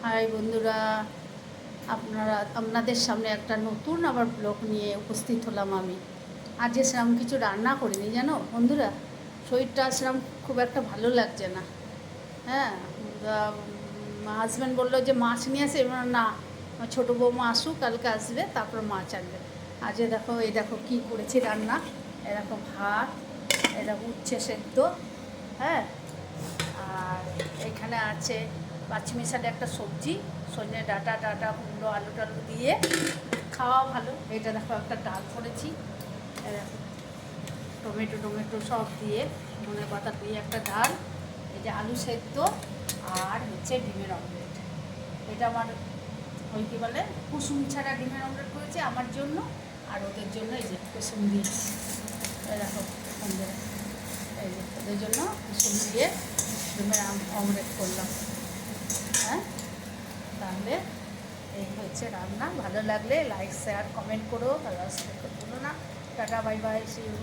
High বন্ধুরা, আপনাদের সামনে একটা নতুন আবার ব্লগ নিয়ে উপস্থিত হলাম আমি। আজ সেরকম কিছু রান্না করিনি জানো বন্ধুরা, শরীরটা সেরকম খুব একটা ভালো লাগছে না। হ্যাঁ, হাজব্যান্ড বললো যে মাছ নিয়ে আসে, এবার না, ছোটো বৌমা আসুক, কালকে আসবে, তারপর মাছ আনবে। আজ দেখো, এই দেখো কী করেছি রান্না। এরকম ভাত, এরকম উচ্ছে সেদ্ধ, হ্যাঁ, আর এখানে আছে পাঁচমিশালি একটা সবজি, সজনে ডাঁটা টাটা কুমড়ো আলু টালু দিয়ে খাওয়া ভালো। এটা দেখো একটা ডাল করেছি, টমেটো টমেটো সব দিয়ে, ধনে পাতা দিয়ে একটা ডাল, এই যে আলু সেদ্ধ, আর হচ্ছে ডিমের অমলেট। এটা আমার ওই কী বলে কুসুম ছাড়া ডিমের অমলেট করেছি আমার জন্য, আর ওদের জন্য এই যে কুসুম দিয়েছি। এই দেখো বন্ধুরা, এই যে ওদের জন্য কুসুম দিয়ে ডিমের অমলেট করলাম। হ্যাঁ, তাহলে এই হচ্ছে রান্না। ভালো লাগলে লাইক শেয়ার কমেন্ট করো, ভালো বলো না। Tata, bye bye, see you.